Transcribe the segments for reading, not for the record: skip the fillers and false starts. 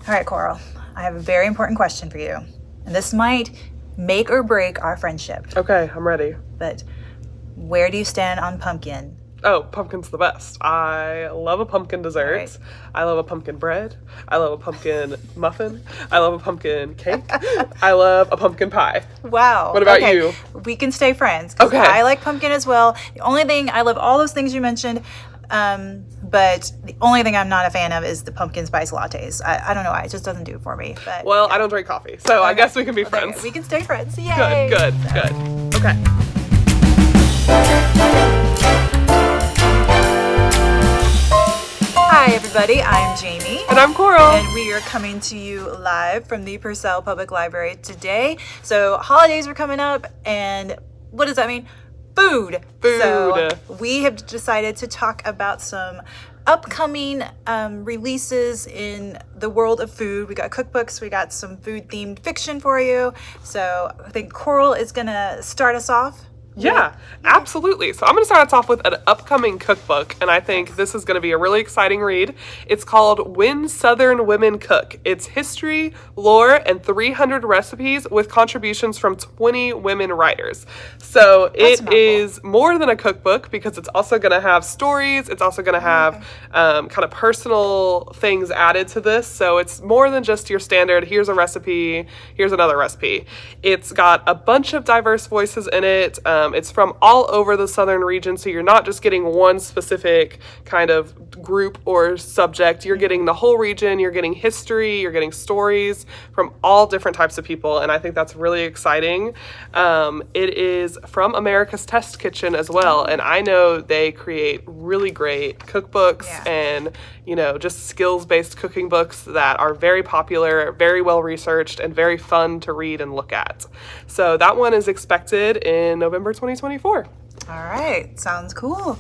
All right, Coral, I have a very important question for you. And this might make or break our friendship. Okay, I'm ready. But where do you stand on pumpkin? Oh, pumpkin's the best. I love a pumpkin dessert. Right. I love a pumpkin bread. I love a pumpkin muffin. I love a pumpkin cake. I love a pumpkin pie. Wow. What about you? We can stay friends. 'Cause Okay. I like pumpkin as well. The only thing, I love all those things you mentioned, but the only thing I'm not a fan of is the pumpkin spice lattes. I don't know why. It just doesn't do it for me. But Well, I don't drink coffee, so I guess we can be Okay, friends. we can stay friends. Yay. Good. Okay. Hi, everybody. I'm Jamie. And I'm Coral. And we are coming to you live from the Purcell Public Library today. So holidays are coming up, and what does that mean? Food. So we have decided to talk about some upcoming releases in the world of food. We got cookbooks, we got some food-themed fiction for you. So I think Coral is going to start us off. Yeah, absolutely. So I'm going to start us off with an upcoming cookbook, and I think this is going to be a really exciting read. It's called When Southern Women Cook. It's history, lore, and 300 recipes with contributions from 20 women writers. So it is more than a cookbook because it's also going to have stories. It's also going to have kind of personal things added to this. So it's more than just your standard, here's a recipe, here's another recipe. It's got a bunch of diverse voices in it. It's from all over the southern region, so you're not just getting one specific kind of group or subject. You're getting the whole region, you're getting history, you're getting stories from all different types of people, and I think that's really exciting. It is from America's Test Kitchen as well, and I know they create really great cookbooks and, you know, just skills-based cooking books that are very popular, very well-researched, and very fun to read and look at. So that one is expected in November 2024. All right, sounds cool.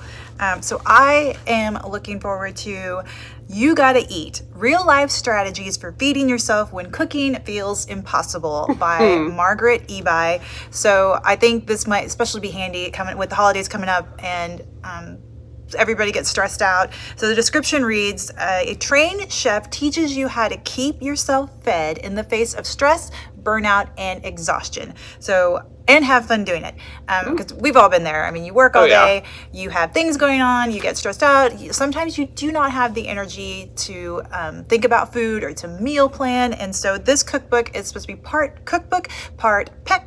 So I am looking forward to You Gotta Eat, Real Life Strategies for Feeding Yourself When Cooking Feels Impossible by Margaret Ebi. So I think this might especially be handy coming with the holidays coming up and everybody gets stressed out. So the description reads, a trained chef teaches you how to keep yourself fed in the face of stress, burnout, and exhaustion. So, and have fun doing it. Because we've all been there. I mean, you work all day, you have things going on, you get stressed out. Sometimes you do not have the energy to think about food or to meal plan. And so this cookbook is supposed to be part cookbook, part pep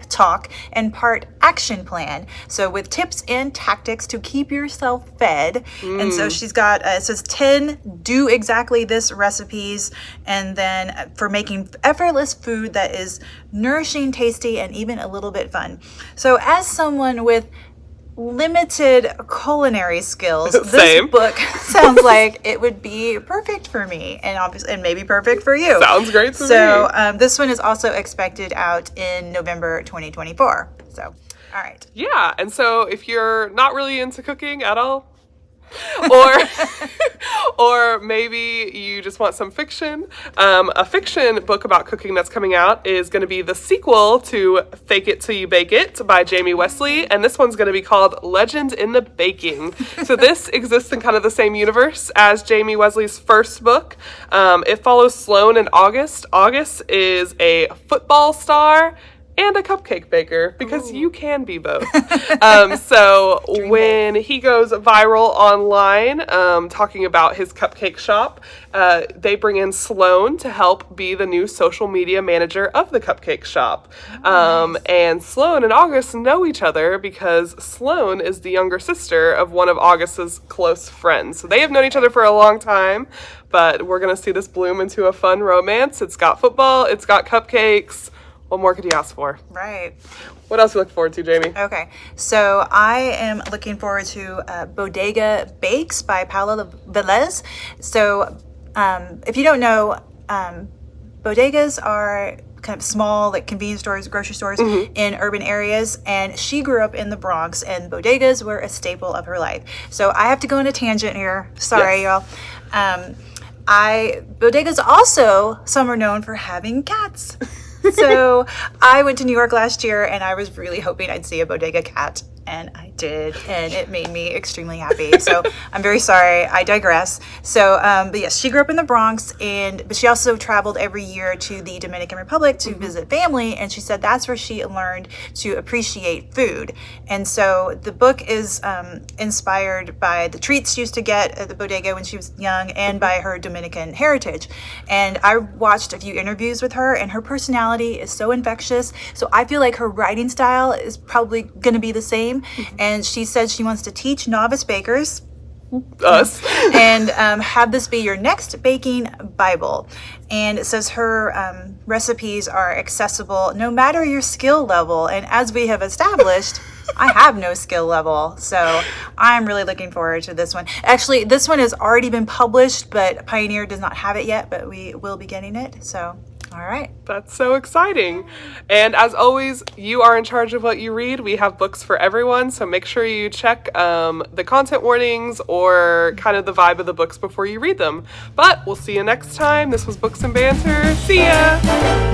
talk, and part action plan. So with tips and tactics to keep yourself fed. And so she's got, it says 10 do exactly this recipes, and then for making effortless food that is nourishing, tasty, and even a little bit fun. So as someone with limited culinary skills, this book sounds like it would be perfect for me, and obviously, and maybe perfect for you. Sounds great to me. So this one is also expected out in November 2024. So, all right. Yeah, and so if you're not really into cooking at all, or maybe you just want some fiction. A fiction book about cooking that's coming out is going to be the sequel to Fake It Till You Bake It by Jamie Wesley, and this one's going to be called Legend in the Baking. So this exists in kind of the same universe as Jamie Wesley's first book. It follows Sloan and August. August is a football star and a cupcake baker, because you can be both. So when he goes viral online, talking about his cupcake shop, they bring in Sloan to help be the new social media manager of the cupcake shop. And Sloan and August know each other because Sloan is the younger sister of one of August's close friends. So they have known each other for a long time, but we're going to see this bloom into a fun romance. It's got football, it's got cupcakes. What more could you ask for? Right. What else are you looking forward to, Jamie? Okay, so I am looking forward to Bodega Bakes by Paola Velez. So if you don't know, bodegas are kind of small, like convenience stores, grocery stores in urban areas. And she grew up in the Bronx, and bodegas were a staple of her life. So I have to go on a tangent here. Sorry, y'all. Bodegas also, some are known for having cats. So I went to New York last year, and I was really hoping I'd see a bodega cat. And I did, and it made me extremely happy. So I'm very sorry. I digress. So, but yes, she grew up in the Bronx, but she also traveled every year to the Dominican Republic to visit family. And she said that's where she learned to appreciate food. And so the book is inspired by the treats she used to get at the Bodega when she was young, and by her Dominican heritage. And I watched a few interviews with her, and her personality is so infectious. So I feel like her writing style is probably going to be the same. And she said she wants to teach novice bakers, us, and have this be your next baking Bible. And it says her recipes are accessible no matter your skill level. And as we have established, I have no skill level, so I'm really looking forward to this one. Actually, this one has already been published, but Pioneer does not have it yet, but we will be getting it. So, all right. That's so exciting. And as always, you are in charge of what you read. We have books for everyone, so make sure you check the content warnings or kind of the vibe of the books before you read them. But we'll see you next time. This was Books and Banter. See ya!